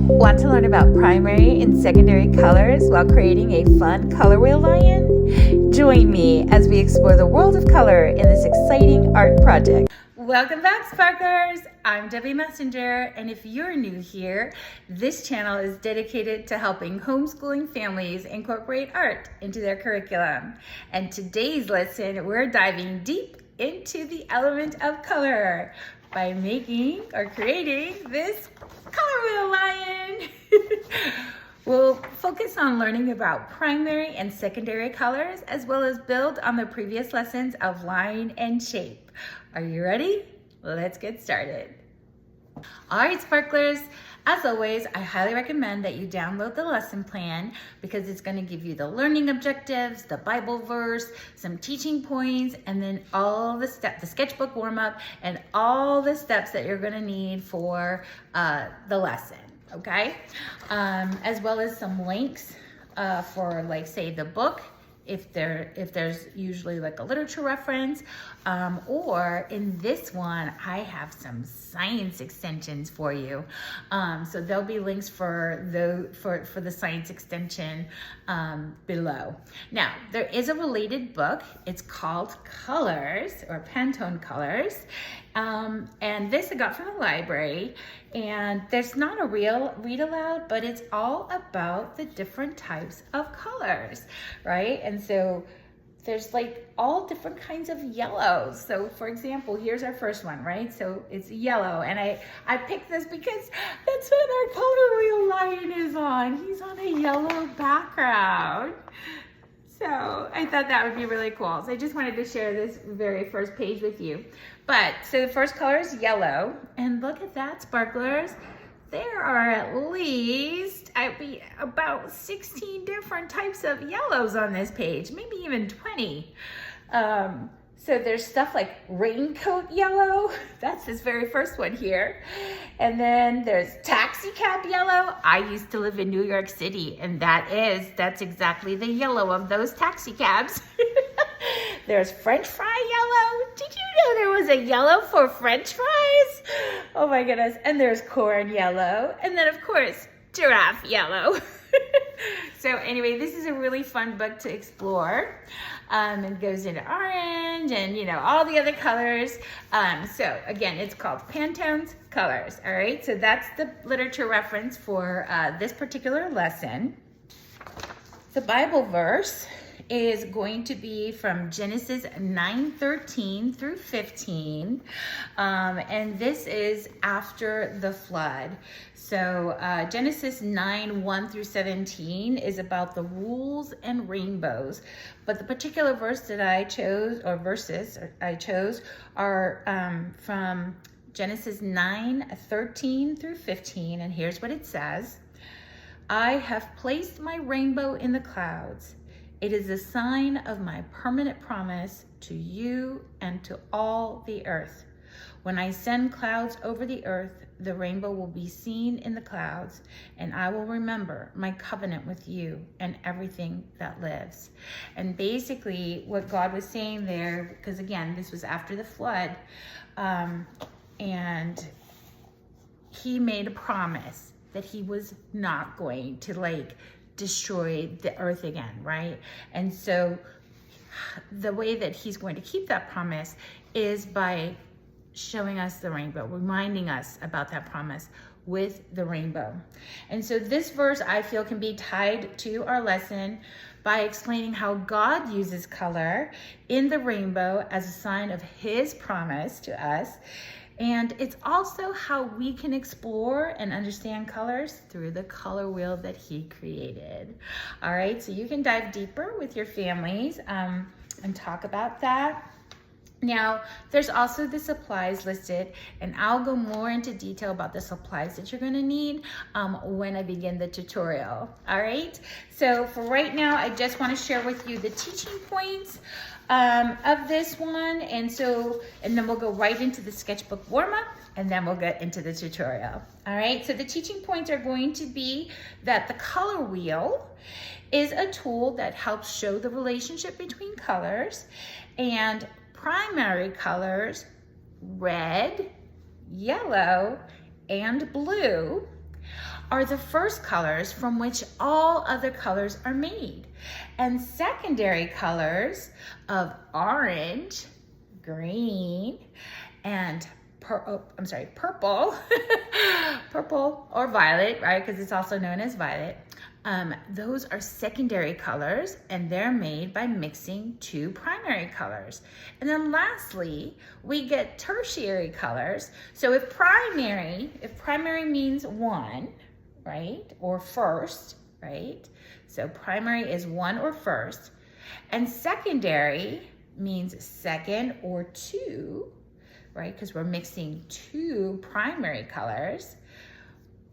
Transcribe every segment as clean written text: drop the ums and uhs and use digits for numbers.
Want to learn about primary and secondary colors while creating a fun color wheel lion? Join me as we explore the world of color in this exciting art project. Welcome back, Sparklers! I'm Debbie Messenger, and if you're new here, this channel is dedicated to helping homeschooling families incorporate art into their curriculum. And today's lesson, we're diving deep into the element of color by making or creating this color wheel lion. We'll focus on learning about primary and secondary colors, as well as build on the previous lessons of line and shape. Are you ready? Let's get started. All right, Sparklers, as always, I highly recommend that you download the lesson plan because it's going to give you the learning objectives, the Bible verse, some teaching points, and then all the steps, the sketchbook warm-up, and all the steps that you're going to need for the lesson, okay? As well as some links for, like, say, the book, if there's usually like a literature reference, or in this one, I have some science extensions for you. So there'll be links for the science extension below. Now, there is a related book. It's called Colors, or Pantone Colors. And this I got from the library, and there's not a real read aloud, but it's all about the different types of colors, right? And so there's like all different kinds of yellows. So for example, here's our first one, right? So it's yellow, and I picked this because that's what our color wheel lion is on. He's on a yellow background. So I thought that would be really cool. So I just wanted to share this very first page with you. But, so the first color is yellow. And look at that, Sparklers. There are at least, about 16 different types of yellows on this page, maybe even 20. So there's stuff like raincoat yellow. That's this very first one here. And then there's taxi cab yellow. I used to live in New York City, and that's exactly the yellow of those taxi cabs. There's French fry yellow. Did you know there was a yellow for French fries? Oh my goodness. And there's corn yellow. And then of course, giraffe yellow. So anyway, this is a really fun book to explore. It goes into orange and, you know, all the other colors. So again, it's called Pantone's Colors. All right, so that's the literature reference for this particular lesson. The Bible verse is going to be from Genesis 9:13 through 15. And this is after the flood. So Genesis 9:1 through 17 is about the rules and rainbows. But the particular verse that I chose, or verses I chose, are from Genesis 9:13 through 15. And here's what it says. I have placed my rainbow in the clouds. It is a sign of my permanent promise to you and to all the earth. When I send clouds over the earth, the rainbow will be seen in the clouds, and I will remember my covenant with you and everything that lives. And basically what God was saying there, because again, this was after the flood, and he made a promise that he was not going to destroy the earth again, right? And so the way that he's going to keep that promise is by showing us the rainbow, reminding us about that promise with the rainbow. And so this verse, I feel, can be tied to our lesson by explaining how God uses color in the rainbow as a sign of his promise to us. And it's also how we can explore and understand colors through the color wheel that he created. All right, so you can dive deeper with your families and talk about that. Now, there's also the supplies listed, and I'll go more into detail about the supplies that you're gonna need when I begin the tutorial, all right? So for right now, I just wanna share with you the teaching points of this one, and then we'll go right into the sketchbook warm-up, and then we'll get into the tutorial, all right? So the teaching points are going to be that the color wheel is a tool that helps show the relationship between colors, and primary colors, red, yellow, and blue, are the first colors from which all other colors are made. And secondary colors of orange, green, and purple, purple or violet, right? Because it's also known as violet. Those are secondary colors, and they're made by mixing two primary colors. And then lastly, we get tertiary colors. So if primary means one, right? Or first, right? So primary is one or first. And secondary means second or two, right? Because we're mixing two primary colors.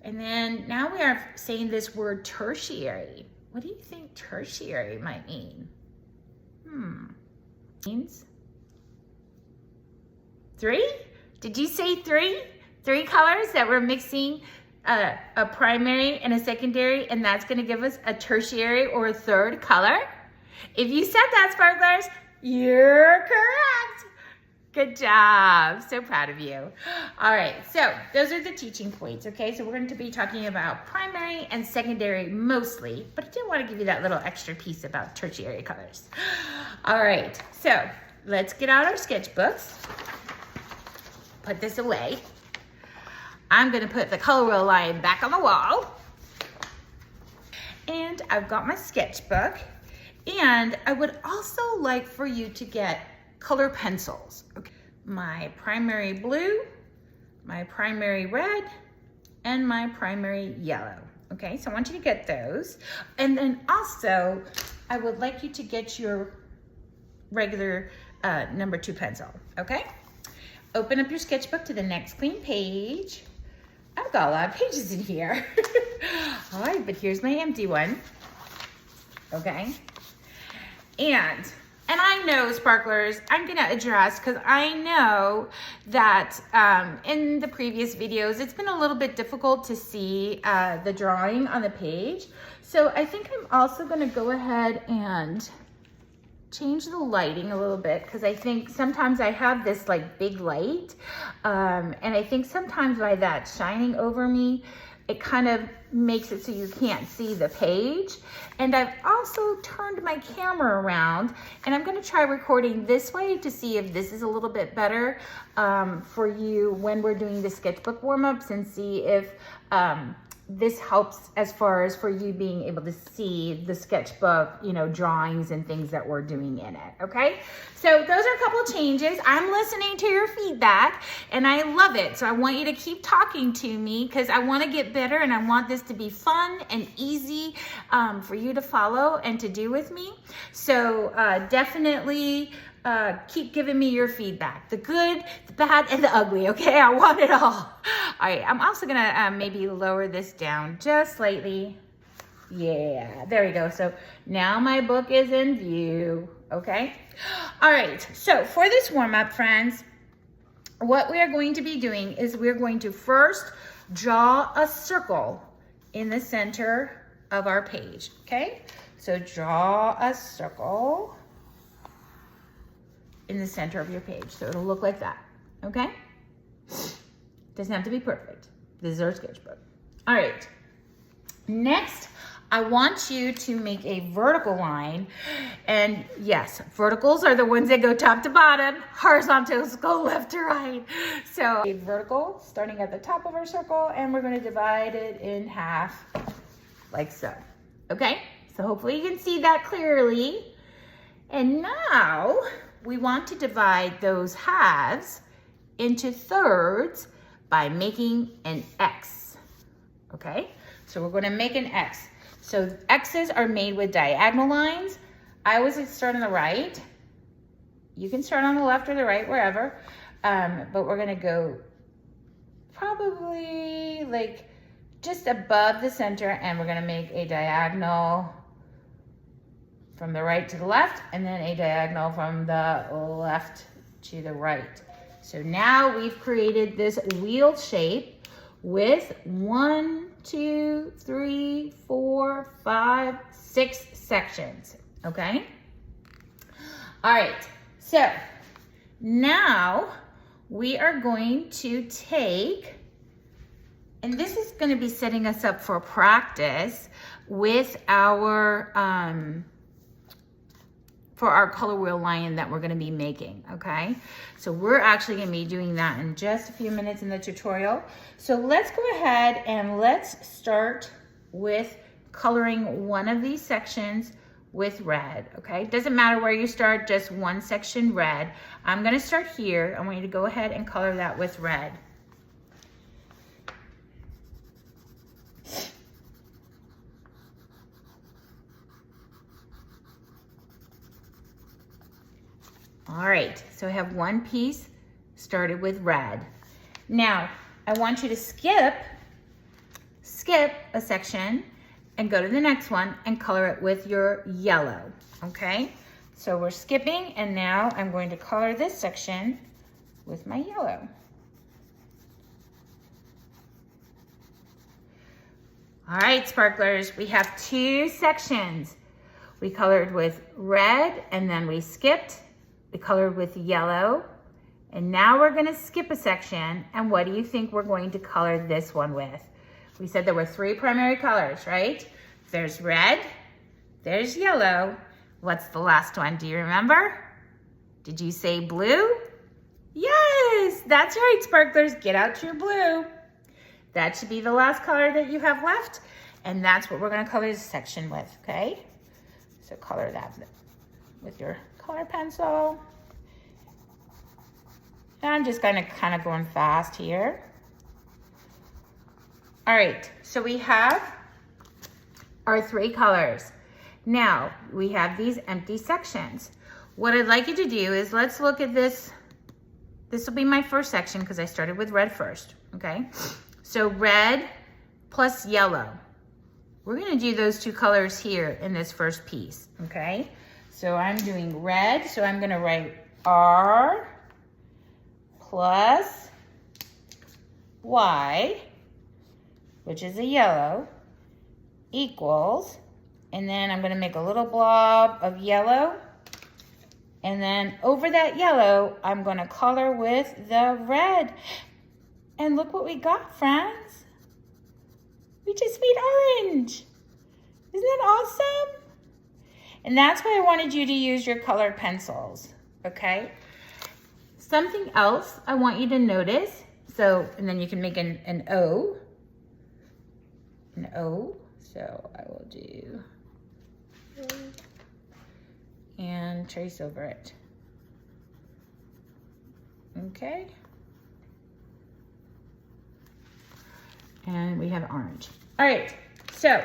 And then now we are saying this word tertiary. What do you think tertiary might mean? Means three? Did you say three? Three colors that we're mixing a primary and a secondary, and that's gonna give us a tertiary or a third color? If you said that, sparklers, you're correct. Good job. So proud of you. All right, so those are the teaching points, okay? So we're going to be talking about primary and secondary mostly, but I did want to give you that little extra piece about tertiary colors. All right, so let's get out our sketchbooks. Put this away. I'm going to put the color wheel line back on the wall. And I've got my sketchbook. And I would also like for you to get color pencils. Okay. My primary blue, my primary red, and my primary yellow. Okay, so I want you to get those. And then also, I would like you to get your regular number 2 pencil, okay? Open up your sketchbook to the next clean page. I've got a lot of pages in here. All right, but here's my empty one, okay? And I know, sparklers, I'm gonna address, because I know that in the previous videos, it's been a little bit difficult to see the drawing on the page. So I think I'm also gonna go ahead and change the lighting a little bit, because I think sometimes I have this like big light, and I think sometimes by that shining over me, it kind of makes it so you can't see the page. And I've also turned my camera around, and I'm gonna try recording this way to see if this is a little bit better for you when we're doing the sketchbook warm-ups, and see if this helps as far as for you being able to see the sketchbook, you know, drawings and things that we're doing in it, okay? So those are a couple of changes. I'm listening to your feedback, and I love it. So I want you to keep talking to me, because I want to get better, and I want this to be fun and easy for you to follow and to do with me. So definitely keep giving me your feedback, the good, the bad, and the ugly, okay? I want it all. All right, I'm also gonna maybe lower this down just slightly. Yeah, there we go. So now my book is in view, okay? All right, so for this warm-up, friends, what we are going to be doing is we're going to first draw a circle in the center of our page, okay? So draw a circle in the center of your page. So it'll look like that, okay? Doesn't have to be perfect. This is our sketchbook. All right, next, I want you to make a vertical line. And yes, verticals are the ones that go top to bottom. Horizontals go left to right. So a vertical starting at the top of our circle, and we're gonna divide it in half like so, okay? So hopefully you can see that clearly. And now, we want to divide those halves into thirds by making an X, okay? So we're gonna make an X. So X's are made with diagonal lines. I always start on the right. You can start on the left or the right, wherever. But we're gonna go probably like just above the center, and we're gonna make a diagonal from the right to the left, and then a diagonal from the left to the right. So now we've created this wheel shape with 1, 2, 3, 4, 5, 6 sections, okay? All right, so now we are going to take And this is going to be setting us up for practice with our for our color wheel lion that we're going to be making, okay? So we're actually going to be doing that in just a few minutes in the tutorial. So let's go ahead and let's start with coloring one of these sections with red, okay? Doesn't matter where you start, just one section red. I'm going to start here. I want you to go ahead and color that with red. All right, so I have one piece started with red. Now, I want you to skip a section and go to the next one and color it with your yellow, okay? So we're skipping, and now I'm going to color this section with my yellow. All right, sparklers, we have two sections. We colored with red, and then we skipped. We colored with yellow, and now we're gonna skip a section, and what do you think we're going to color this one with? We said there were three primary colors, right? There's red, there's yellow. What's the last one? Do you remember? Did you say blue? Yes, that's right, sparklers. Get out your blue. That should be the last color that you have left, and that's what we're gonna color this section with, okay? So color that with your color pencil. And I'm just gonna kind of going fast here. All right, so we have our three colors. Now, we have these empty sections. What I'd like you to do is let's look at this. This will be my first section because I started with red first, okay? So red plus yellow. We're gonna do those two colors here in this first piece, okay? So I'm doing red, so I'm gonna write R plus Y, which is a yellow, equals, and then I'm gonna make a little blob of yellow, and then over that yellow, I'm gonna color with the red. And look what we got, friends. We just made orange. Isn't that awesome? And that's why I wanted you to use your colored pencils, okay? Something else I want you to notice, so, and then you can make an O. An O, so I will do, and trace over it. Okay. And we have orange. All right, so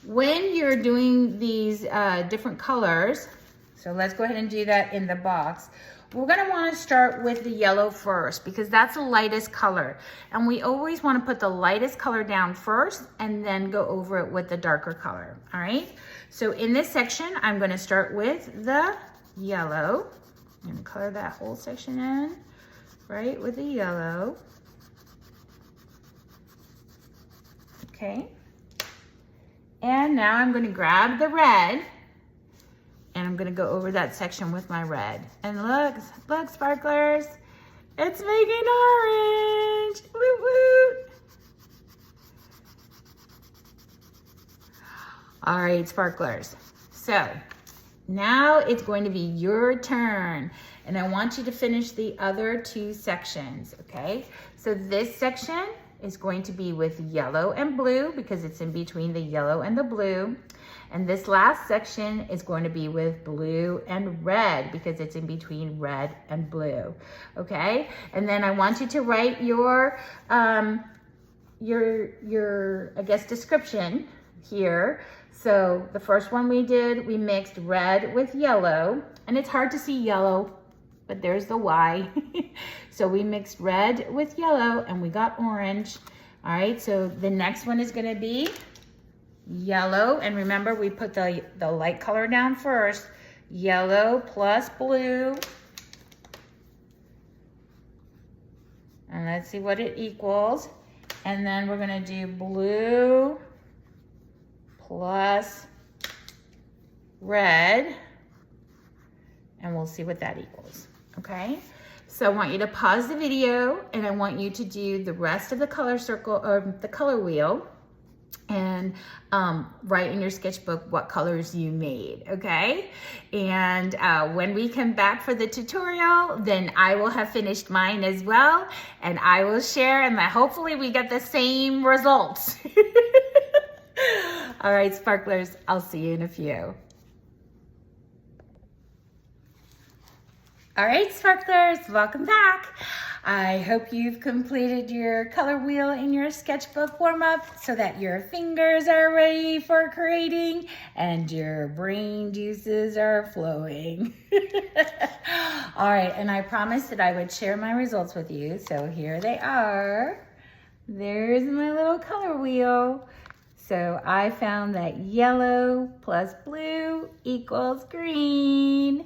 when you're doing these different colors, so let's go ahead and do that in the box. We're gonna wanna start with the yellow first because that's the lightest color. And we always wanna put the lightest color down first and then go over it with the darker color, all right? So in this section, I'm gonna start with the yellow. I'm gonna color that whole section in, right, with the yellow. Okay. And now I'm gonna grab the red and I'm gonna go over that section with my red. And look, sparklers, it's making orange. Woo woo. All right, sparklers. So now it's going to be your turn. And I want you to finish the other two sections, okay? So this section is going to be with yellow and blue because it's in between the yellow and the blue. And this last section is going to be with blue and red because it's in between red and blue, okay? And then I want you to write your I guess, description here. So the first one we did, we mixed red with yellow, and it's hard to see yellow, but there's the Y. So we mixed red with yellow and we got orange. All right, so the next one is gonna be yellow. And remember, we put the light color down first. Yellow plus blue. And let's see what it equals. And then we're gonna do blue plus red. And we'll see what that equals, okay? So I want you to pause the video and I want you to do the rest of the color circle or the color wheel and write in your sketchbook what colors you made, okay? And when we come back for the tutorial, then I will have finished mine as well, and I will share, and hopefully we get the same results. All right, sparklers, I'll see you in a few. All right, sparklers, welcome back. I hope you've completed your color wheel in your sketchbook warm-up so that your fingers are ready for creating and your brain juices are flowing. All right, and I promised that I would share my results with you, so here they are. There's my little color wheel. So I found that yellow plus blue equals green.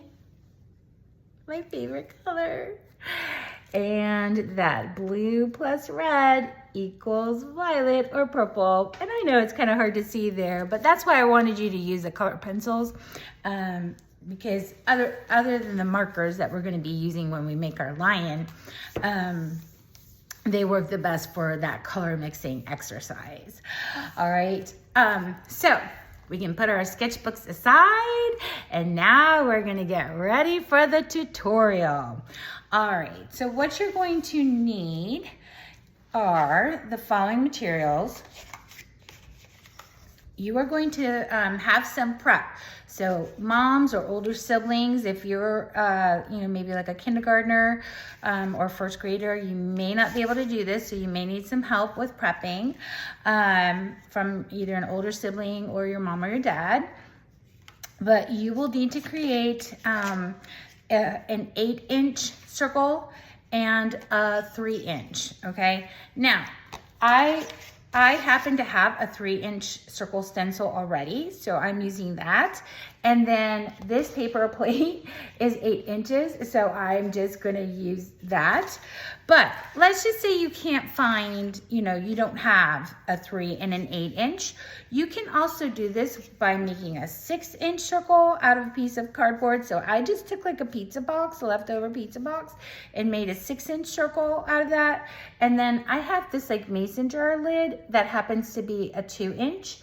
My favorite color. And that blue plus red equals violet or purple. And I know it's kind of hard to see there, but that's why I wanted you to use the colored pencils, because other than the markers that we're going to be using when we make our lion, they work the best for that color mixing exercise. All right, so we can put our sketchbooks aside, and now we're gonna get ready for the tutorial. All right, so what you're going to need are the following materials. You are going to have some prep. So moms or older siblings, if you're, maybe like a kindergartner or first grader, you may not be able to do this, so you may need some help with prepping from either an older sibling or your mom or your dad. But you will need to create an 8-inch circle and a 3-inch, okay? Now, I happen to have a 3-inch circle stencil already, so I'm using that. And then this paper plate is 8 inches, so I'm just gonna use that. But let's just say you can't find, you don't have a 3 and an 8-inch. You can also do this by making a 6-inch circle out of a piece of cardboard. So I just took like a pizza box, a leftover pizza box, and made a 6-inch circle out of that. And then I have this like mason jar lid that happens to be a 2-inch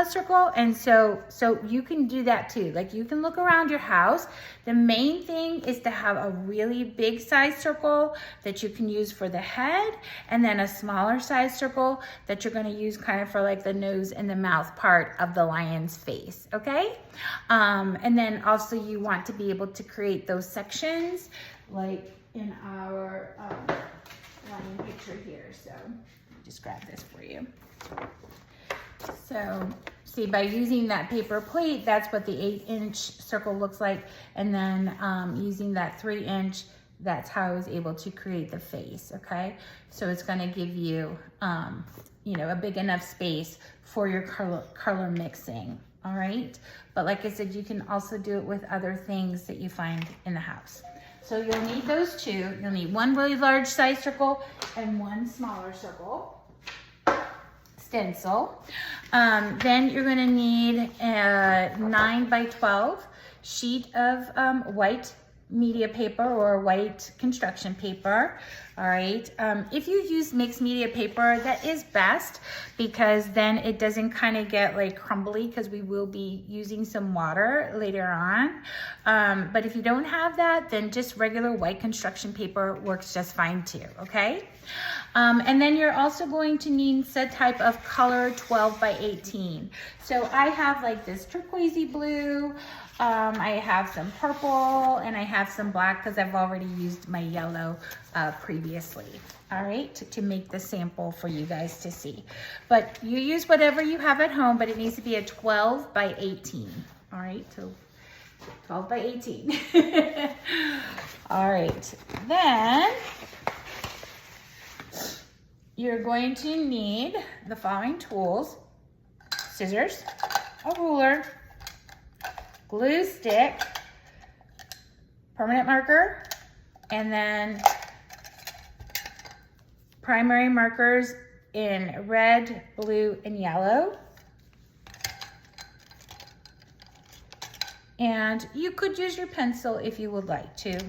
circle, and so you can do that too. Like, you can look around your house. The main thing is to have a really big size circle that you can use for the head, and then a smaller size circle that you're going to use kind of for like the nose and the mouth part of the lion's face, okay? And then also you want to be able to create those sections like in our lion picture here. So let me just grab this for you. So see, by using that paper plate, that's what the 8-inch circle looks like. And then using that 3-inch, that's how I was able to create the face, okay? So it's gonna give you, a big enough space for your color mixing, all right? But like I said, you can also do it with other things that you find in the house. So you'll need those two. You'll need one really large size circle and one smaller circle. Stencil. Then you're going to need a 9x12 sheet of white media paper or white construction paper. All right. If you use mixed media paper, that is best, because then it doesn't kind of get like crumbly, because we will be using some water later on. But if you don't have that, then just regular white construction paper works just fine too. Okay. And then you're also going to need some type of color 12x18. So I have like this turquoisey blue, I have some purple, and I have some black because I've already used my yellow previously. All right, to make the sample for you guys to see. But you use whatever you have at home, but it needs to be a 12x18. All right, so 12x18. All right, then you're going to need the following tools: scissors, a ruler, glue stick, permanent marker, and then primary markers in red, blue, and yellow. And you could use your pencil if you would like to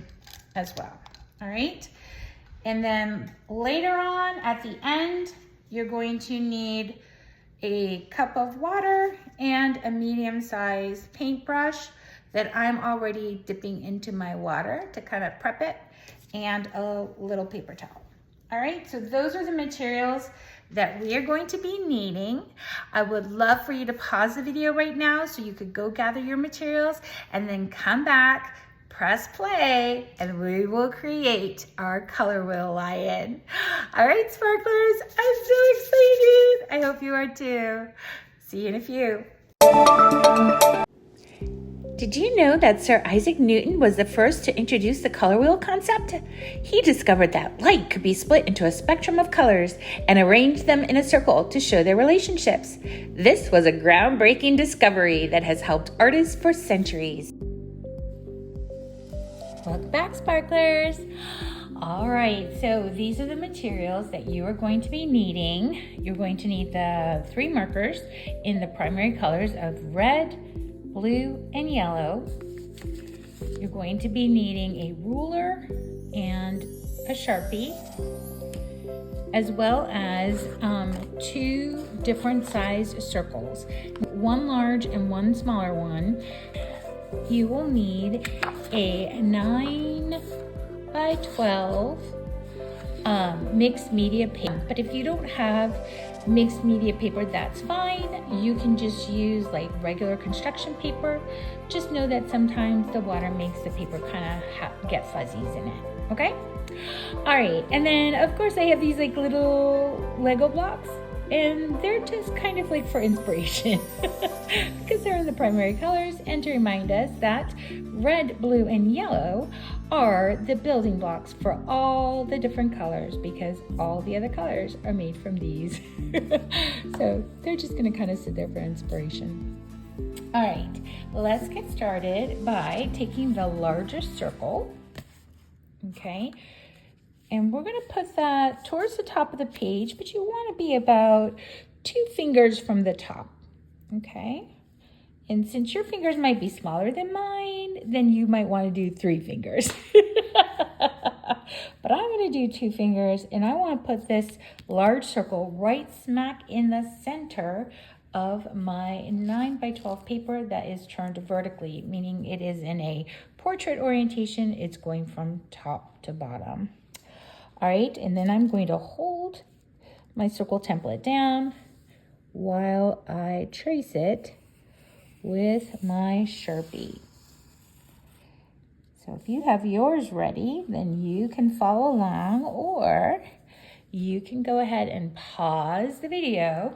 as well. all right? And then later on at the end, you're going to need a cup of water and a medium-sized paintbrush that I'm already dipping into my water to kind of prep it, and a little paper towel. All right, so those are the materials that we are going to be needing. I would love for you to pause the video right now so you could go gather your materials and then come back, press play, and we will create our color wheel lion. All right, sparklers, I'm so excited. I hope you are too. See you in a few. Did you know that Sir Isaac Newton was the first to introduce the color wheel concept? He discovered that light could be split into a spectrum of colors and arranged them in a circle to show their relationships. This was a groundbreaking discovery that has helped artists for centuries. Welcome back, sparklers. All right, so these are the materials that you are going to be needing. You're going to need the 3 markers in the primary colors of red, blue, and yellow. You're going to be needing a ruler and a Sharpie, as well as 2 different size circles, 1 large and 1 smaller one. You will need a 9 by 12 mixed media paper, but if you don't have mixed media paper, that's fine. You can just use like regular construction paper. Just know that sometimes the water makes the paper kind of get fuzzies in it, okay? All right, and then of course I have these like little Lego blocks, and they're just kind of like for inspiration because they're in the primary colors and to remind us that red, blue, and yellow are the building blocks for all the different colors, because all the other colors are made from these. So they're just gonna kind of sit there for inspiration. All right, let's get started by taking the largest circle, okay? And we're gonna put that towards the top of the page, but you wanna be about 2 fingers from the top, okay? And since your fingers might be smaller than mine, then you might wanna do 3 fingers. But I'm gonna do 2 fingers, and I wanna put this large circle right smack in the center of my 9 by 12 paper that is turned vertically, meaning it is in a portrait orientation. It's going from top to bottom. All right, and then I'm going to hold my circle template down while I trace it with my Sharpie. So if you have yours ready, then you can follow along, or you can go ahead and pause the video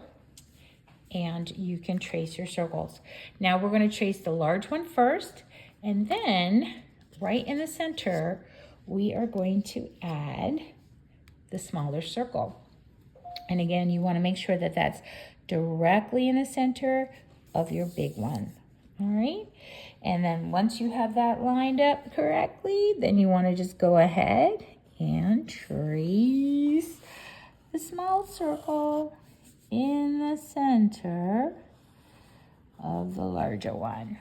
and you can trace your circles. Now we're going to trace the large one first, and then right in the center, we are going to add the smaller circle. And again, you want to make sure that that's directly in the center of your big one. All right, and then once you have that lined up correctly, then you want to just go ahead and trace the small circle in the center of the larger one.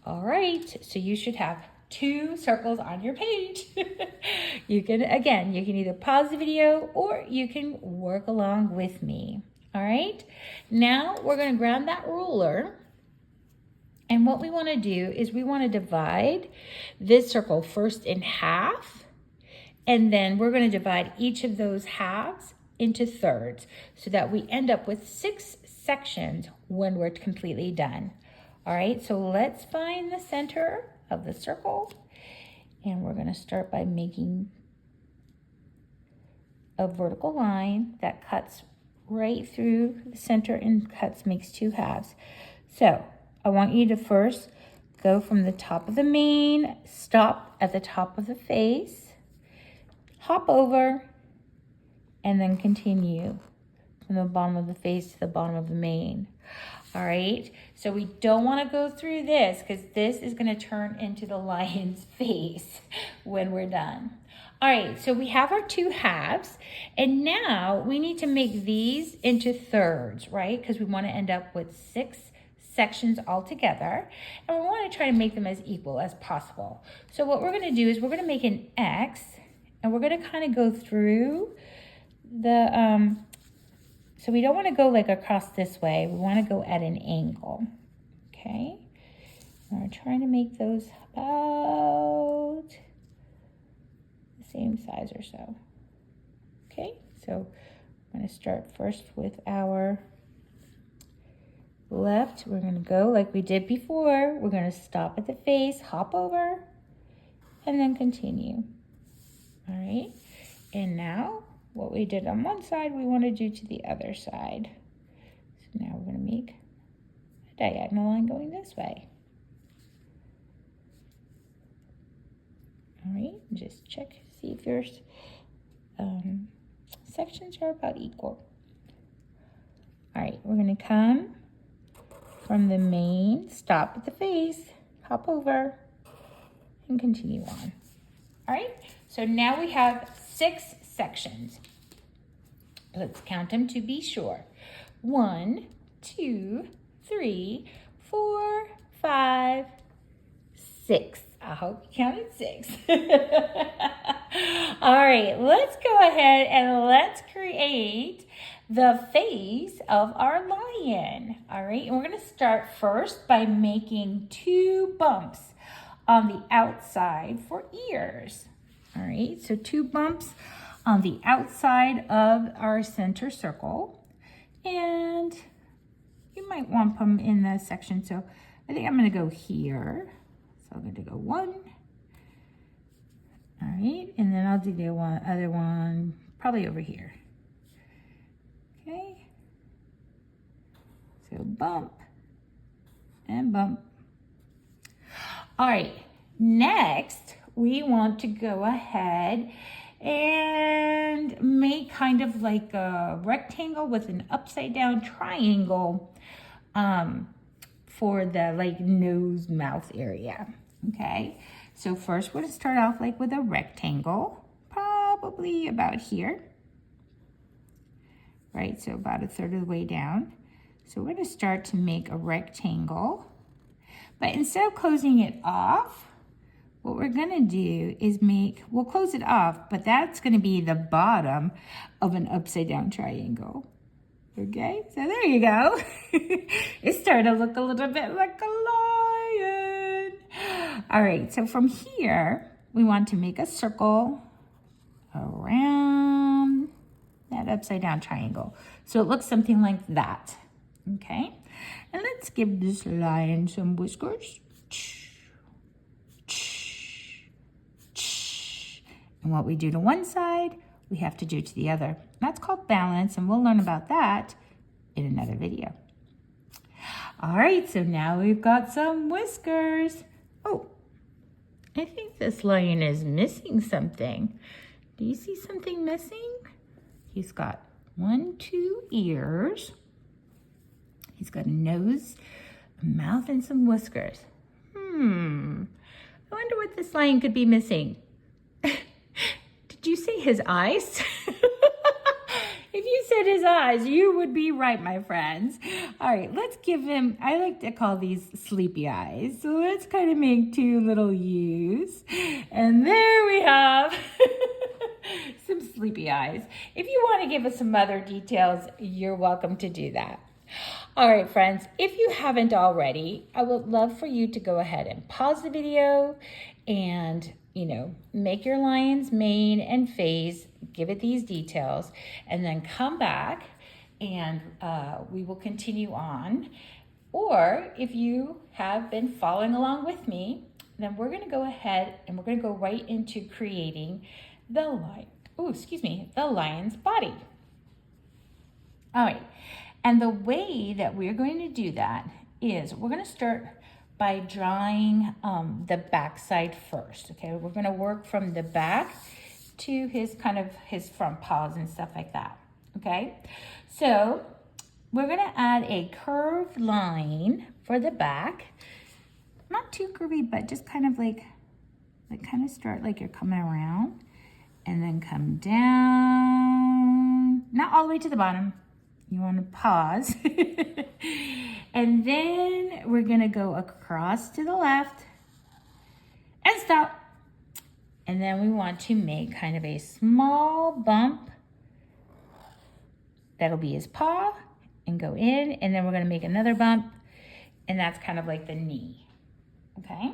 All right, so you should have 2 circles on your page. You can either pause the video or you can work along with me. All right, now we're going to grab that ruler, and what we want to do is we want to divide this circle first in half, and then we're going to divide each of those halves into thirds so that we end up with 6 sections when we're completely done. All right, so let's find the center of the circle, and we're going to start by making a vertical line that cuts right through the center and makes 2 halves. So I want you to first go from the top of the mane, stop at the top of the face, hop over, and then continue from the bottom of the face to the bottom of the mane. All right, so we don't want to go through this because this is going to turn into the lion's face when we're done. All right, so we have our 2 halves, and now we need to make these into thirds, right? Because we want to end up with 6 sections all together, and we want to try to make them as equal as possible. So what we're going to do is we're going to make an X, and we're going to kind of go through the, so we don't want to go like across this way. We want to go at an angle, okay? And we're trying to make those about the same size or so. Okay, so I'm going to start first with our left. We're going to go like we did before. We're going to stop at the face, hop over, and then continue. All right, and now what we did on one side, we want to do to the other side. So now we're going to make a diagonal line going this way. All right, just check, see if your sections are about equal. All right, we're going to come from the main, stop at the face, hop over, and continue on. All right, so now we have 6 sections. Let's count them to be sure. 1, 2, 3, 4, 5, 6. I hope you counted 6. All right, let's go ahead and let's create the face of our lion. All right, and we're going to start first by making 2 bumps on the outside for ears. All right, so 2 bumps on the outside of our center circle. And you might want them in the section. So I think I'm going to go here. So I'm going to go 1. All right, and then I'll do the other one probably over here. Okay. So bump and bump. All right, next we want to go ahead and make kind of like a rectangle with an upside down triangle for the like nose mouth area. Okay, so first we're going to start off like with a rectangle, probably about here, right? So about 1/3 of the way down. So we're going to start to make a rectangle, but instead of closing it off, what we're going to do is we'll close it off, but that's going to be the bottom of an upside down triangle. Okay, so there you go. It's starting to look a little bit like a lion. All right, so from here, we want to make a circle around that upside down triangle. So it looks something like that. Okay, and let's give this lion some whiskers. And what we do to one side, we have to do to the other. That's called balance, and we'll learn about that in another video. All right, so now we've got some whiskers. Oh, I think this lion is missing something. Do you see something missing? He's got 1, 2 ears. He's got a nose, a mouth, and some whiskers. I wonder what this lion could be missing. Did you say his eyes? If you said his eyes, you would be right, my friends. All right, let's give him, I like to call these sleepy eyes. So let's kind of make 2 little U's. And there we have some sleepy eyes. If you want to give us some other details, you're welcome to do that. All right, friends, if you haven't already, I would love for you to go ahead and pause the video and, make your lion's mane and face, give it these details, and then come back and we will continue on. Or if you have been following along with me, then we're going to go ahead and we're going to go right into creating the lion's body. All right. And the way that we're going to do that is we're going to start by drawing the back side first. Okay, we're going to work from the back to his front paws and stuff like that. Okay, so we're going to add a curved line for the back, not too curvy, but just kind of like start like you're coming around and then come down, not all the way to the bottom. You want to pause. And then we're gonna go across to the left and stop. And then we want to make kind of a small bump. That'll be his paw, and go in, and then we're gonna make another bump, and that's kind of like the knee, okay?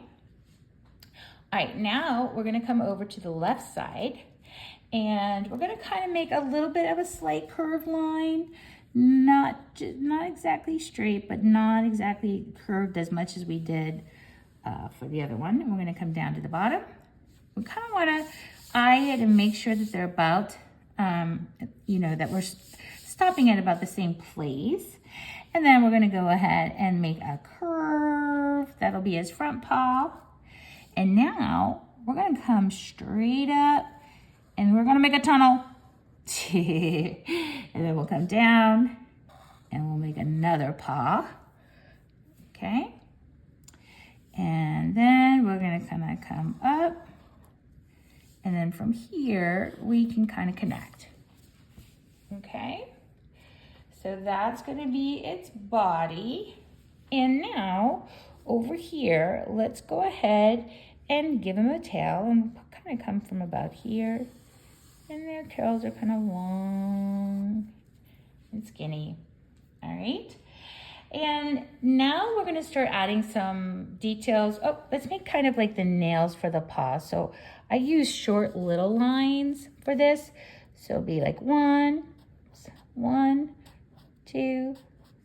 All right, now we're gonna come over to the left side, and we're gonna kind of make a little bit of a slight curved line, not exactly straight, but not exactly curved as much as we did for the other one. And we're gonna come down to the bottom. We kind of wanna eye it and make sure that they're about, you know, that we're stopping at about the same place. And then we're gonna go ahead and make a curve. That'll be his front paw. And now we're gonna come straight up and we're gonna make a tunnel. And then we'll come down and we'll make another paw. Okay. And then we're gonna kind of come up. And then from here, we can kind of connect. Okay. So that's gonna be its body. And now over here, let's go ahead and give him a tail and kind of come from about here. And their tails are kind of long and skinny. All right. And now we're gonna start adding some details. Oh, let's make kind of like the nails for the paw. So I use short little lines for this. So it'll be like 1, 2,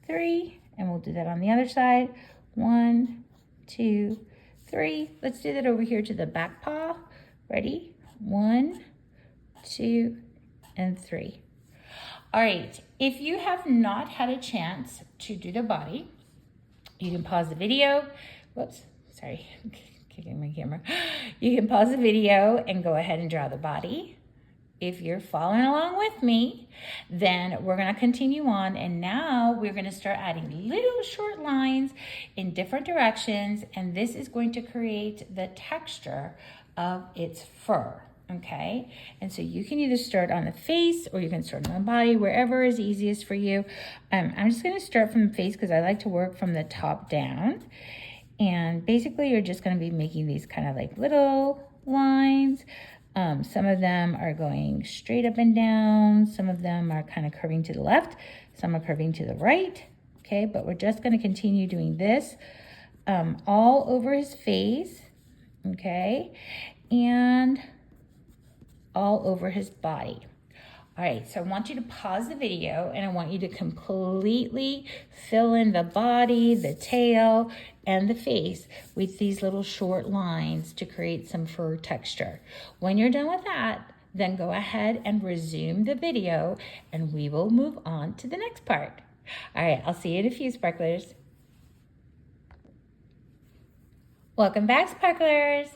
3, and we'll do that on the other side. 1, 2, 3. Let's do that over here to the back paw. Ready? 1, 2, and 3. All right, if you have not had a chance to do the body, you can pause the video. Whoops, sorry, kicking my camera. You can pause the video and go ahead and draw the body. If you're following along with me, then we're gonna continue on, and now we're gonna start adding little short lines in different directions, and this is going to create the texture of its fur, okay? And so you can either start on the face or you can start on the body, wherever is easiest for you. I'm just gonna start from the face because I like to work from the top down. And basically you're just gonna be making these kind of like little lines. Some of them are going straight up and down. Some of them are kind of curving to the left. Some are curving to the right. Okay, but we're just going to continue doing this all over his face. Okay, and all over his body. All right, so I want you to pause the video and I want you to completely fill in the body, the tail, and the face with these little short lines to create some fur texture. When you're done with that, then go ahead and resume the video and we will move on to the next part. All right, I'll see you in a few, sparklers. Welcome back, sparklers.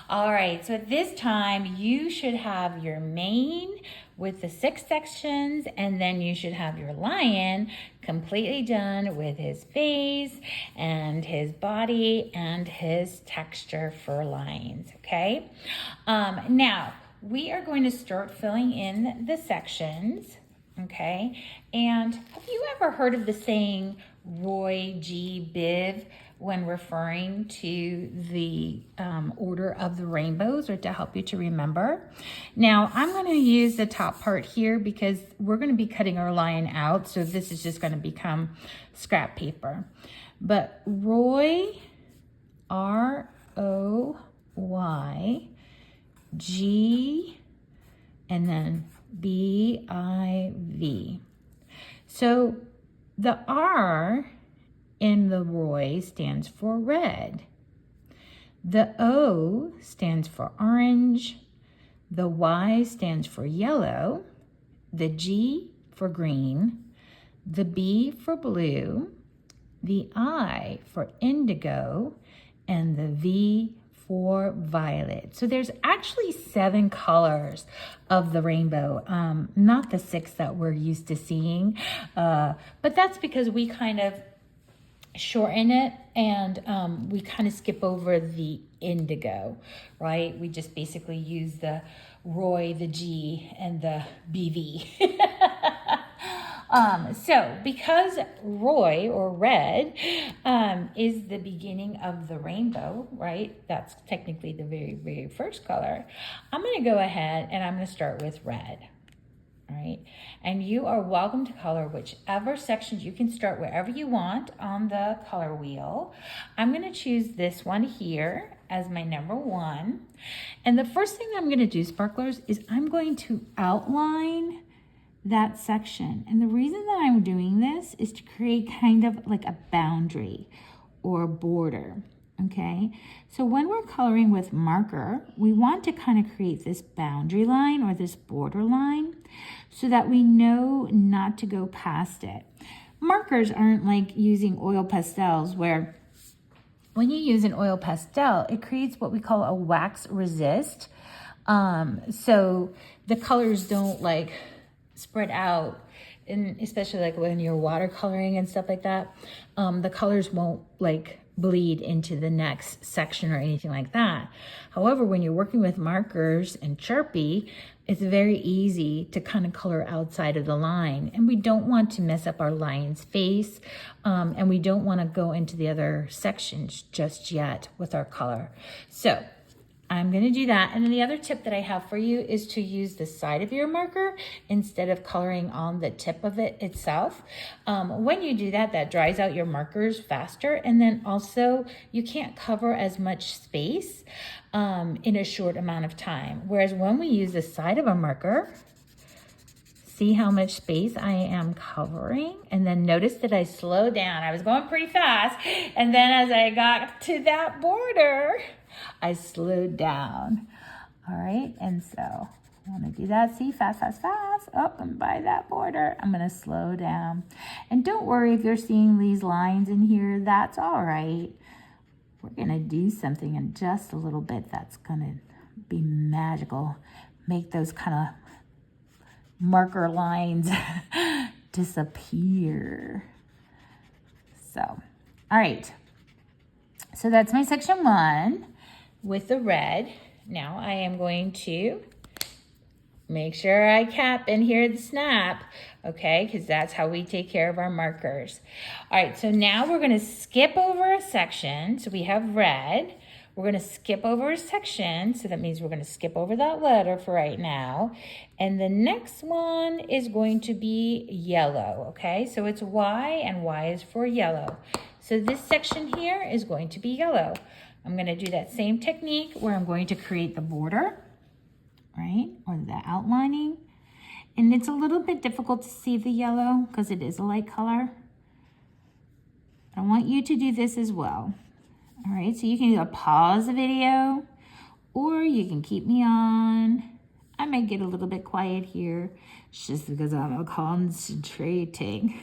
All right, so at this time, you should have your mane with the 6 sections, and then you should have your lion completely done with his face and his body and his texture fur lines, okay? Now, we are going to start filling in the sections, okay? And have you ever heard of the saying, Roy G. Biv, when referring to the order of the rainbows, or to help you to remember? Now, I'm going to use the top part here because we're going to be cutting our lion out, so this is just going to become scrap paper. But Roy, R-O-Y, G, and then B-I-V. So the R in the Roy stands for red. The O stands for orange. The Y stands for yellow. The G for green. The B for blue. The I for indigo. And the V for violet. So there's actually 7 colors of the rainbow, not the 6 that we're used to seeing. But that's because we kind of shorten it and we kind of skip over the indigo, right? We just basically use the Roy, the G, and the BV. So because Roy, or red, is the beginning of the rainbow, right? That's technically the very, very first color. I'm going to go ahead and I'm going to start with red. All right, and you are welcome to color whichever sections. You can start wherever you want on the color wheel. I'm going to choose this one here as my number 1. And the first thing I'm going to do, sparklers, is I'm going to outline that section. And the reason that I'm doing this is to create kind of like a boundary or a border. Okay, so when we're coloring with marker, we want to kind of create this boundary line or this border line so that we know not to go past it. Markers aren't like using oil pastels, where when you use an oil pastel, it creates what we call a wax resist. So the colors don't like spread out, and especially like when you're watercoloring and stuff like that, the colors won't like bleed into the next section or anything like that. However, when you're working with markers and Sharpie, it's very easy to kind of color outside of the line, and we don't want to mess up our lion's face, and we don't want to go into the other sections just yet with our color. So I'm going to do that. And then the other tip that I have for you is to use the side of your marker instead of coloring on the tip of it itself. When you do that, that dries out your markers faster. And then also you can't cover as much space in a short amount of time. Whereas when we use the side of a marker, see how much space I am covering? And then notice that I slowed down. I was going pretty fast. And then as I got to that border, I slowed down. All right, and so I want to do that. See, fast, fast, fast. Up and by that border, I'm going to slow down. And don't worry if you're seeing these lines in here. That's all right. We're going to do something in just a little bit that's going to be magical. Make those kind of marker lines disappear. So, all right. So that's my section 1 with the red. Now I am going to make sure I cap and hear the snap, okay? Because that's how we take care of our markers. All right, so now we're going to skip over a section. So we have red. We're going to skip over a section. So that means we're going to skip over that letter for right now. And the next one is going to be yellow, okay? So it's Y, and Y is for yellow. So this section here is going to be yellow. I'm going to do that same technique where I'm going to create the border, right, or the outlining. And it's a little bit difficult to see the yellow because it is a light color. I want you to do this as well. All right, so you can either pause the video or you can keep me on. I might get a little bit quiet here. It's just because I'm concentrating.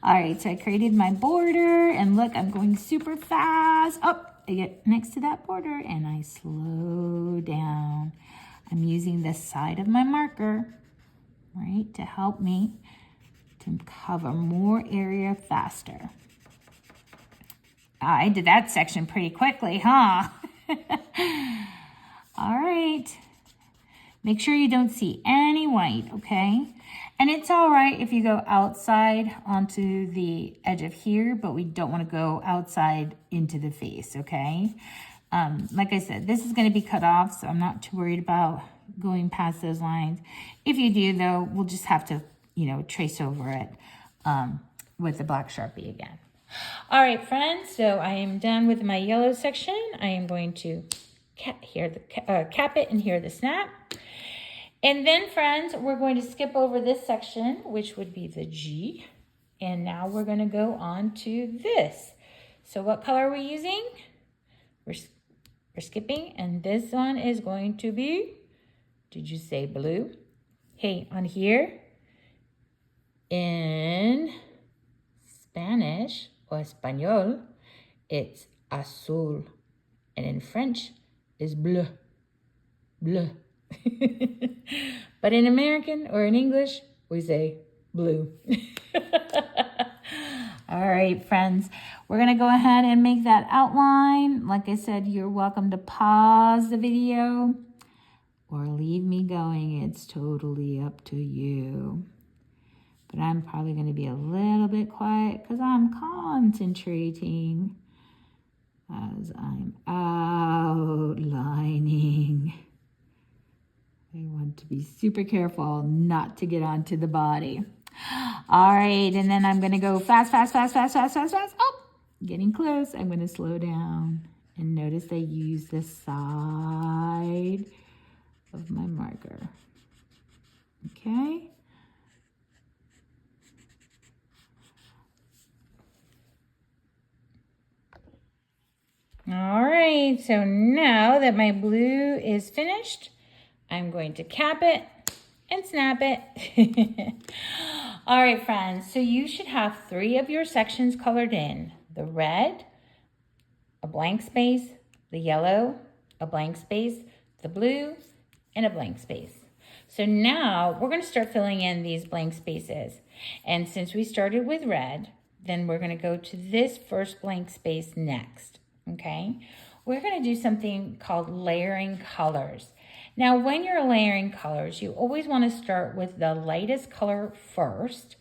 All right, so I created my border, and look, I'm going super fast. Oh, I get next to that border, and I slow down. I'm using the side of my marker, right, to help me to cover more area faster. I did that section pretty quickly, huh? All right. Make sure you don't see any white, okay? And it's all right if you go outside onto the edge of here, but we don't want to go outside into the face, okay? Like I said, this is going to be cut off, so I'm not too worried about going past those lines. If you do, though, we'll just have to, trace over it with the black Sharpie again. All right, friends, so I am done with my yellow section. I am going to cap it and hear the snap. And then, friends, we're going to skip over this section, which would be the G. And now we're going to go on to this. So what color are we using? We're skipping, and this one is going to be, did you say blue? Hey, on here, in Spanish or Espanol, it's azul. And in French, it's bleu. Bleu. But in American or in English, we say blue. All right, friends, we're going to go ahead and make that outline. Like I said, you're welcome to pause the video or leave me going. It's totally up to you. But I'm probably going to be a little bit quiet because I'm concentrating as I'm outlining. I want to be super careful not to get onto the body. All right, and then I'm going to go fast, fast, fast, fast, fast, fast, fast. Oh, getting close. I'm going to slow down. And notice I use the side of my marker. Okay. All right, so now that my blue is finished, I'm going to cap it and snap it. All right, friends, so you should have 3 of your sections colored in. The red, a blank space, the yellow, a blank space, the blue, and a blank space. So now we're going to start filling in these blank spaces. And since we started with red, then we're going to go to this first blank space next. Okay, we're going to do something called layering colors. Now, when you're layering colors, you always want to start with the lightest color first.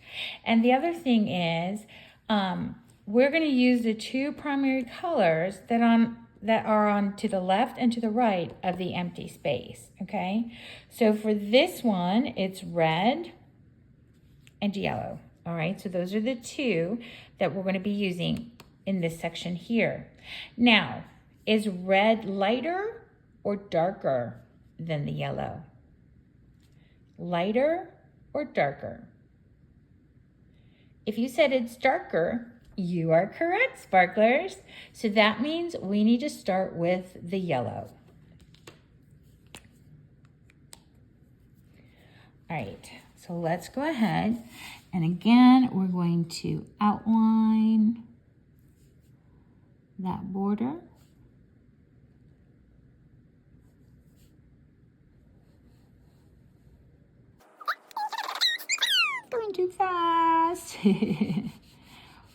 And the other thing is, we're going to use the 2 primary colors that are on to the left and to the right of the empty space. Okay, so for this one, it's red and yellow. All right, so those are the 2 that we're going to be using in this section here. Now, is red lighter or darker than the yellow? Lighter or darker? If you said it's darker, you are correct, sparklers. So that means we need to start with the yellow. All right, so let's go ahead. And again, we're going to outline that border. Going too fast. We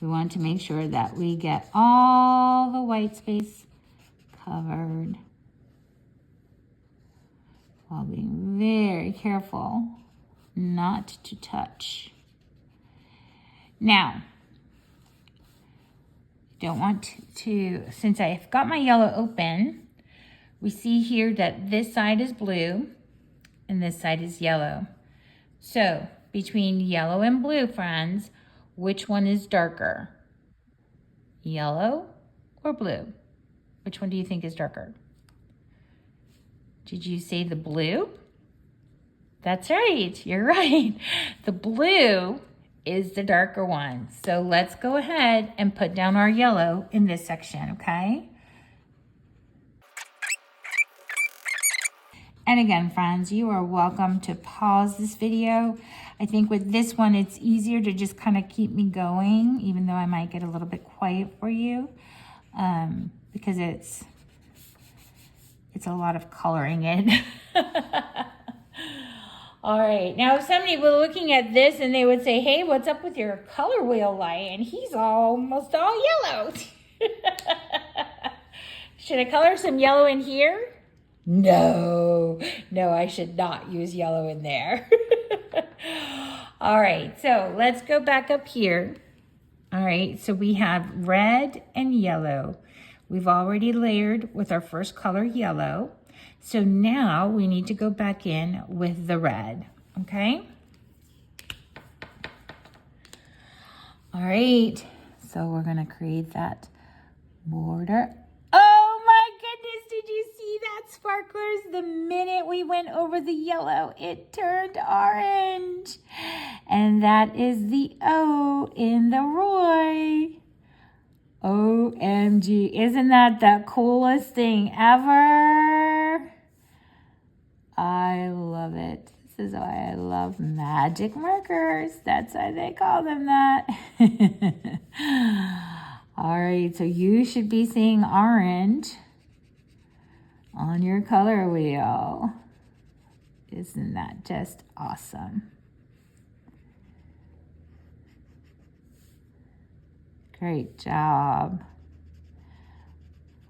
want to make sure that we get all the white space covered while being very careful not to touch. Now, don't want to, since I've got my yellow open, we see here that this side is blue and this side is yellow. So between yellow and blue, friends, which one is darker? Yellow or blue? Which one do you think is darker? Did you say the blue? That's right, you're right. The blue is the darker one. So let's go ahead and put down our yellow in this section, okay? And again, friends, you are welcome to pause this video. I think with this one, it's easier to just kind of keep me going, even though I might get a little bit quiet for you, because it's a lot of coloring in. All right, now if somebody were looking at this and they would say, hey, what's up with your color wheel lion? He's almost all yellow. Should I color some yellow in here? No, I should not use yellow in there. All right, so let's go back up here. All right, so we have red and yellow. We've already layered with our first color, yellow. So now we need to go back in with the red, okay? All right, so we're gonna create that border. Oh my goodness, did you see that, sparklers? The minute we went over the yellow, it turned orange. And that is the O in the Roy. OMG, isn't that the coolest thing ever? I love it. This is why I love magic markers. That's why they call them that. All right, so you should be seeing orange on your color wheel. Isn't that just awesome? Great job.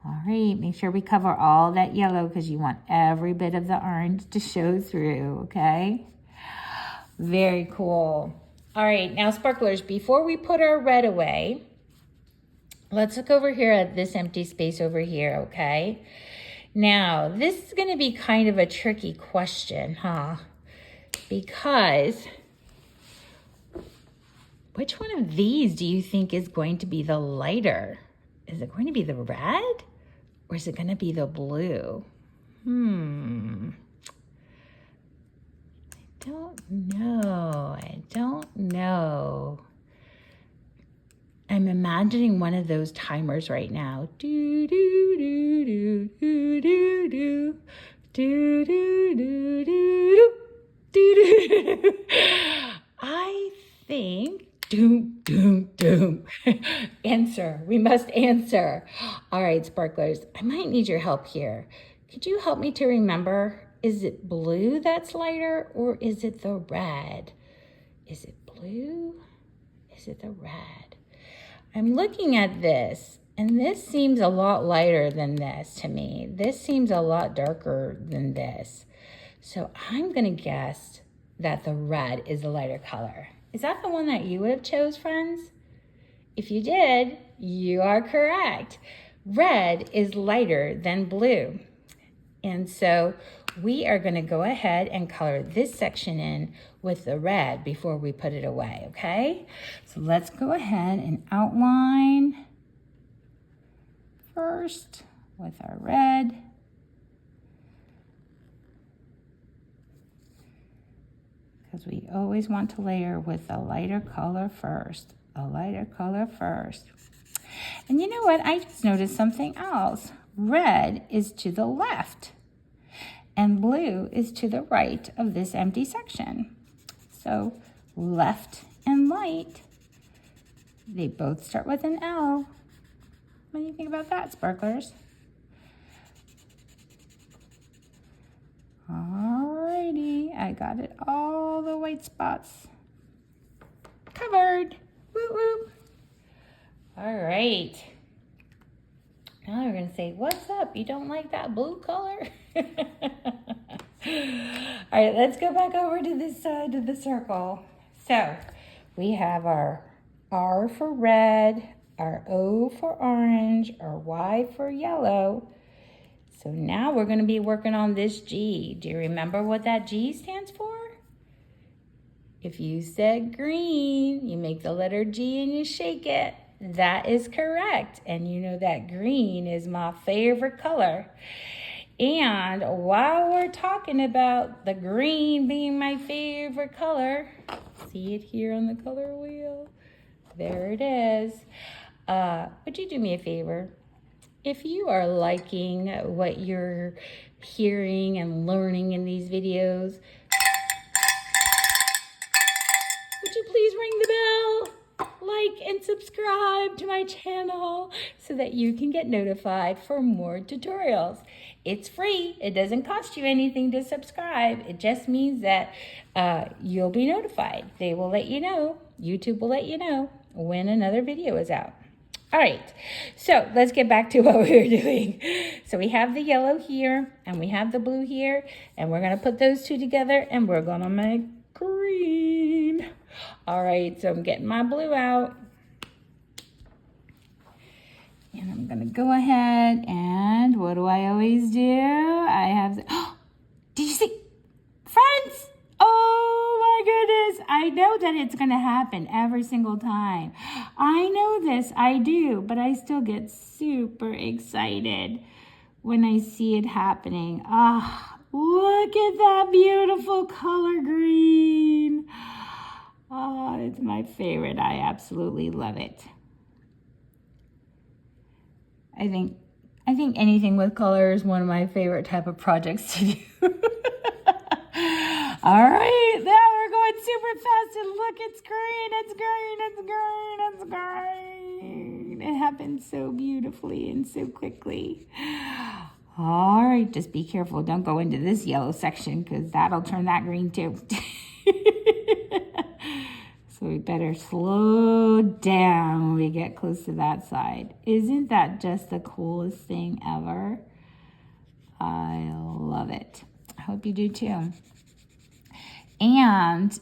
All right, make sure we cover all that yellow because you want every bit of the orange to show through, okay? Very cool. All All right, now sparklers, before we put our red away, let's look over here at this empty space over here, okay? Now, this is gonna be kind of a tricky question, huh? Because which one of these do you think is going to be the lighter? Is it going to be the red or is it going to be the blue? I don't know. I'm imagining one of those timers right now. Do, do, do, do, do, do, do, do, do, do, do, do, do. I think, doom, doom, doom. Answer, we must answer. All right, sparklers, I might need your help here. Could you help me to remember, is it blue that's lighter or is it the red? Is it blue? Is it the red? I'm looking at this, and this seems a lot lighter than this to me. This seems a lot darker than this. So I'm gonna guess that the red is the lighter color. Is that the one that you would have chose, friends? If you did, you are correct. Red is lighter than blue. And so we are gonna go ahead and color this section in with the red before we put it away, okay? So let's go ahead and outline first with our red. Because we always want to layer with a lighter color first, a lighter color first. And you know what? I just noticed something else. Red is to the left and blue is to the right of this empty section. So left and light, they both start with an L. What do you think about that, sparklers? Alrighty, I got it, all the white spots covered. Woo woo. All right. Now we're gonna say, what's up? You don't like that blue color? All right, let's go back over to this side of the circle. So we have our R for red, our O for orange, our Y for yellow. So now we're gonna be working on this G. Do you remember what that G stands for? If you said green, you make the letter G and you shake it. That is correct. And you know that green is my favorite color. And while we're talking about the green being my favorite color, see it here on the color wheel? There it is. Would you do me a favor? If you are liking what you're hearing and learning in these videos, would you please ring the bell? Like and subscribe to my channel so that you can get notified for more tutorials. It's free. It doesn't cost you anything to subscribe. It just means that you'll be notified. They will let you know. YouTube will let you know when another video is out. All right, so let's get back to what we were doing. So we have the yellow here and we have the blue here, and we're gonna put those two together and we're gonna make green. All right, so I'm getting my blue out. And I'm gonna go ahead and what do I always do? I have, did you see, friends? Oh my goodness, I know that it's gonna happen every single time. I know this, I do, but I still get super excited when I see it happening. Ah, look at that beautiful color green. Oh, it's my favorite. I absolutely love it. I think anything with color is one of my favorite type of projects to do. All right, now we're going super fast and look, it's green, it's green, it's green, it's green. It happens so beautifully and so quickly. All right, just be careful. Don't go into this yellow section because that'll turn that green too. So we better slow down when we get close to that side. Isn't that just the coolest thing ever? I love it. I hope you do too. And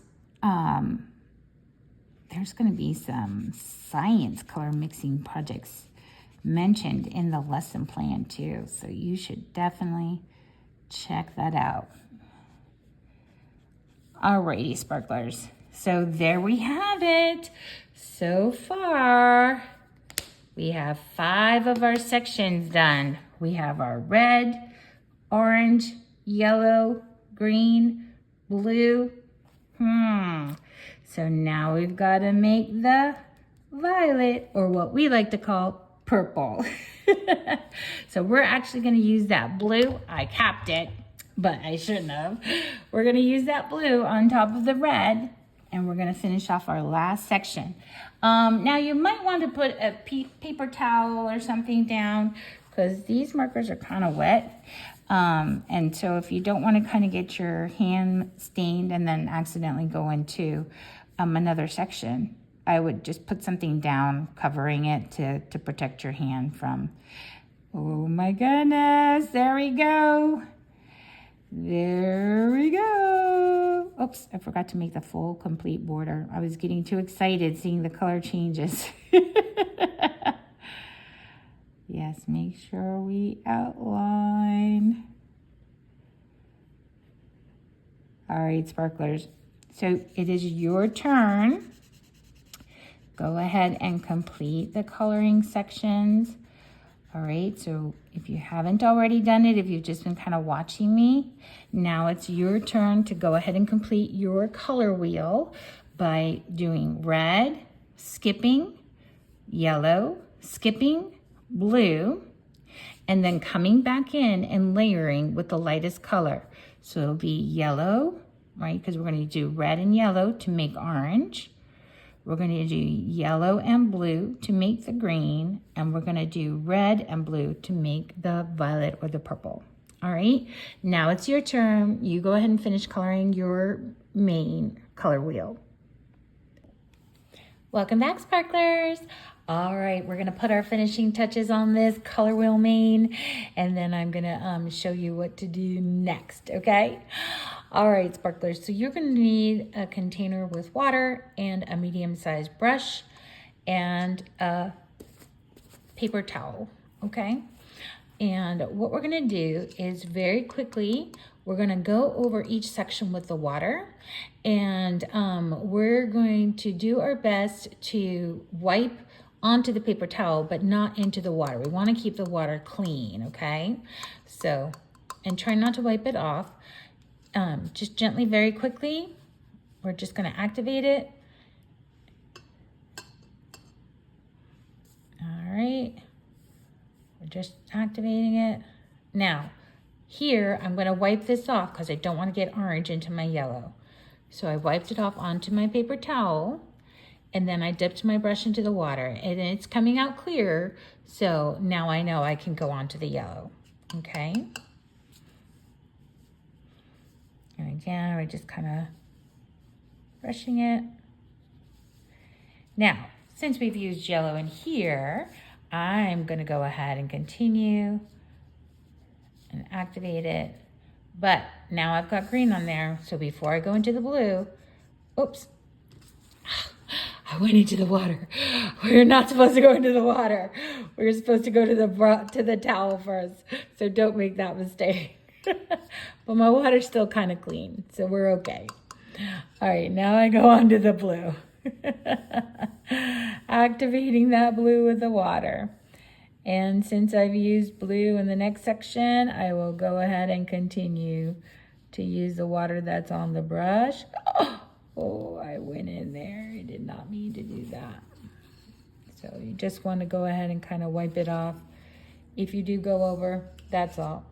there's going to be some science color mixing projects mentioned in the lesson plan too. So you should definitely check that out. Alrighty, sparklers. So there we have it. So far, we have 5 of our sections done. We have our red, orange, yellow, green, blue. So now we've got to make the violet, or what we like to call purple. So we're actually going to use that blue. I capped it, but I shouldn't have. We're going to use that blue on top of the red, and we're going to finish off our last section. Now you might want to put a paper towel or something down, because these markers are kind of wet. And so if you don't want to kind of get your hand stained and then accidentally go into another section, I would just put something down covering it to protect your hand from, oh my goodness, there we go. There we go. Oops, I forgot to make the full complete border. I was getting too excited seeing the color changes. Yes, make sure we outline. All right, sparklers. So it is your turn. Go ahead and complete the coloring sections. All right, so if you haven't already done it, if you've just been kind of watching me, now it's your turn to go ahead and complete your color wheel by doing red, skipping, yellow, skipping, blue, and then coming back in and layering with the lightest color. So it'll be yellow, right? Because we're going to do red and yellow to make orange. We're going to do yellow and blue to make the green, and we're going to do red and blue to make the violet or the purple. All right, now it's your turn. You go ahead and finish coloring your main color wheel. Welcome back, sparklers. All right, we're gonna put our finishing touches on this color wheel main, and then I'm gonna show you what to do next, okay? All right, sparklers, so you're gonna need a container with water and a medium-sized brush and a paper towel, okay? And what we're gonna do is very quickly, we're gonna go over each section with the water, and we're going to do our best to wipe onto the paper towel, but not into the water. We wanna keep the water clean, okay? So, and try not to wipe it off. Just gently, very quickly, we're just gonna activate it. All right, we're just activating it. Now, here, I'm gonna wipe this off because I don't wanna get orange into my yellow. So I wiped it off onto my paper towel, and then I dipped my brush into the water, and it's coming out clear, so now I know I can go on to the yellow, okay? And again, we're just kind of brushing it. Now, since we've used yellow in here, I'm gonna go ahead and continue and activate it. But now I've got green on there, so before I go into the blue, oops, I went into the water. We're not supposed to go into the water. We're supposed to go to the towel first, so don't make that mistake. But my water's still kind of clean, so we're okay. All right, now I go on to the blue. Activating that blue with the water. And since I've used blue in the next section, I will go ahead and continue to use the water that's on the brush. Oh, I went in there. I did not mean to do that. So you just want to go ahead and kind of wipe it off. If you do go over, that's all.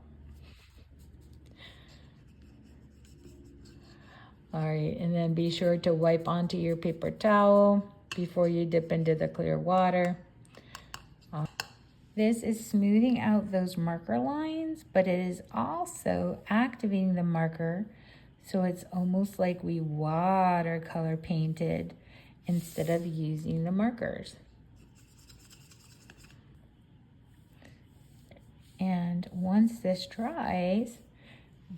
All right, and then be sure to wipe onto your paper towel before you dip into the clear water. This is smoothing out those marker lines, but it is also activating the marker, so it's almost like we watercolor painted instead of using the markers. And once this dries,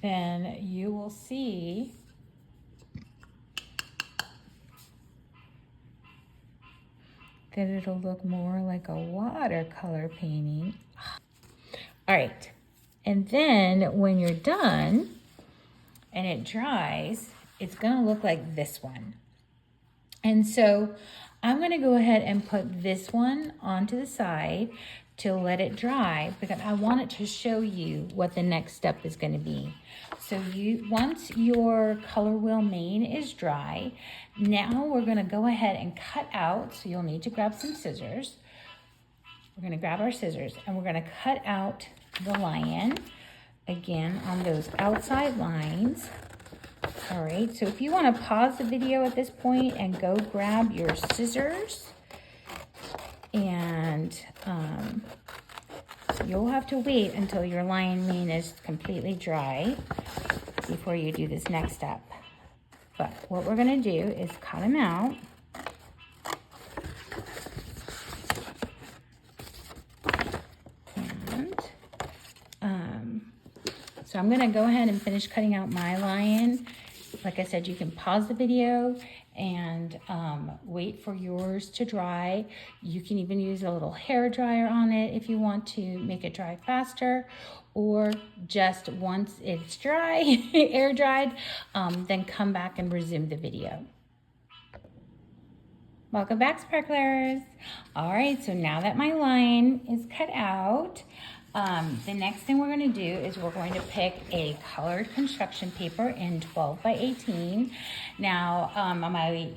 then you will see that it'll look more like a watercolor painting. All right, and then when you're done and it dries, it's gonna look like this one. And so I'm gonna go ahead and put this one onto the side to let it dry because I want it to show you what the next step is gonna be. So once your color wheel main is dry, now we're gonna go ahead and cut out, so you'll need to grab some scissors. We're gonna grab our scissors and we're gonna cut out the lion again on those outside lines. All right, so if you want to pause the video at this point and go grab your scissors, and you'll have to wait until your lion mane is completely dry before you do this next step. But what we're going to do is cut them out. So I'm gonna go ahead and finish cutting out my lion. Like I said, you can pause the video and wait for yours to dry. You can even use a little hair dryer on it if you want to make it dry faster, or just once it's dry, air dried, then come back and resume the video. Welcome back, sparklers. All right, so now that my line is cut out, the next thing we're going to do is we're going to pick a colored construction paper in 12 by 18. Now, on my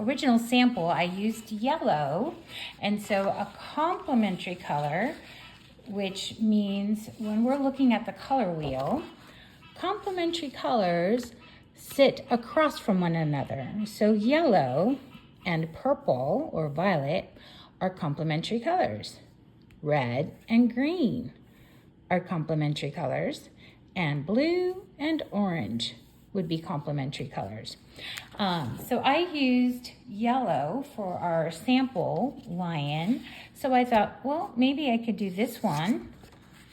original sample, I used yellow, and so a complementary color, which means when we're looking at the color wheel, complementary colors sit across from one another. So yellow and purple or violet are complementary colors. Red and green are complementary colors, and blue and orange would be complementary colors. So I used yellow for our sample lion. So I thought, well, maybe I could do this one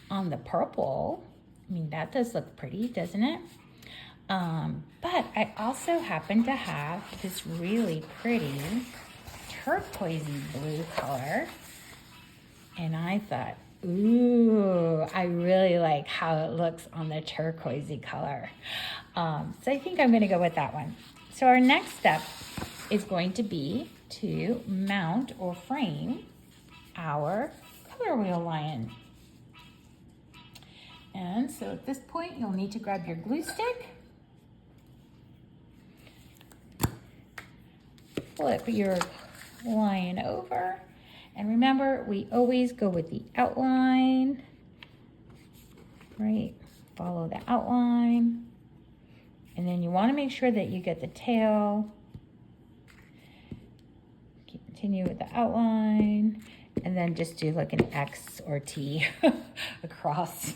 on the purple. I mean, that does look pretty, doesn't it? But I also happen to have this really pretty turquoisey blue color. And I thought, ooh, I really like how it looks on the turquoisey color. So I think I'm gonna go with that one. So our next step is going to be to mount or frame our color wheel lion. And so at this point, you'll need to grab your glue stick, flip your lion over, and remember, we always go with the outline, right? Follow the outline. And then you want to make sure that you get the tail. Continue with the outline. And then just do like an X or T across.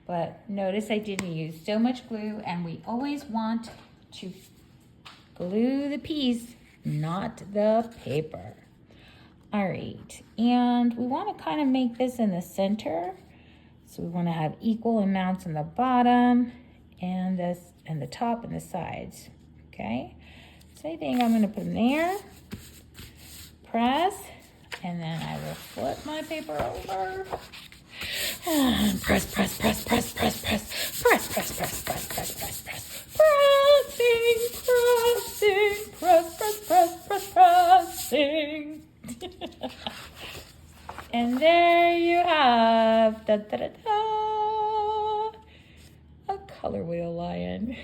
But notice I didn't use so much glue, and we always want to glue the piece, not the paper. All right, and we want to kind of make this in the center. So we want to have equal amounts on the bottom and the top and the sides, okay? So I think I'm going to put them there, press, and then I will flip my paper over. And press, press, press, press, press, press, press, press, press, press, press, press, press, pressing, pressing, press, press, press, press, pressing. And there you have da, da, da, da, a color wheel lion.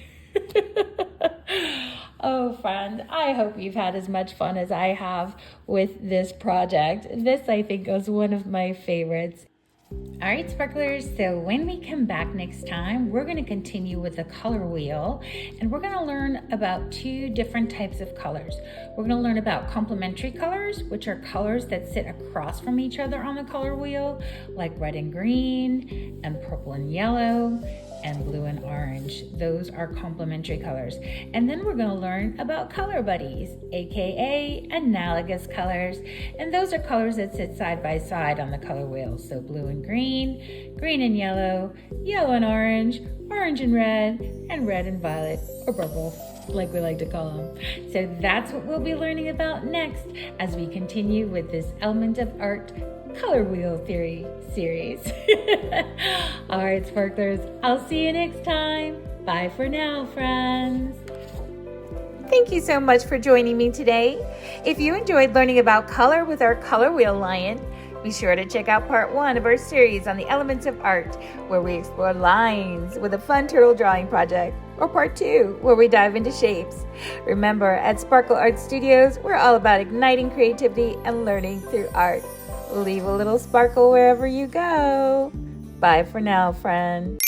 Oh, friend, I hope you've had as much fun as I have with this project. This, I think, was one of my favorites. All right, sparklers, so when we come back next time, we're going to continue with the color wheel, and we're going to learn about two different types of colors. We're going to learn about complementary colors, which are colors that sit across from each other on the color wheel, like red and green, and purple and yellow, and blue and orange. Those are complementary colors. And then we're going to learn about color buddies, aka analogous colors. And those are colors that sit side by side on the color wheel. So blue and green, green and yellow, yellow and orange, orange and red and violet or purple. like we like to call them. So that's what we'll be learning about next as we continue with this Element of Art color wheel theory series. All right, sparklers, I'll see you next time. Bye for now, friends. Thank you so much for joining me today. If you enjoyed learning about color with our color wheel lion, be sure to check out part 1 of our series on the elements of art, where we explore lines with a fun turtle drawing project, or part 2, where we dive into shapes. Remember, at Sparkle Art Studios, we're all about igniting creativity and learning through art. Leave a little sparkle wherever you go. Bye for now, friend.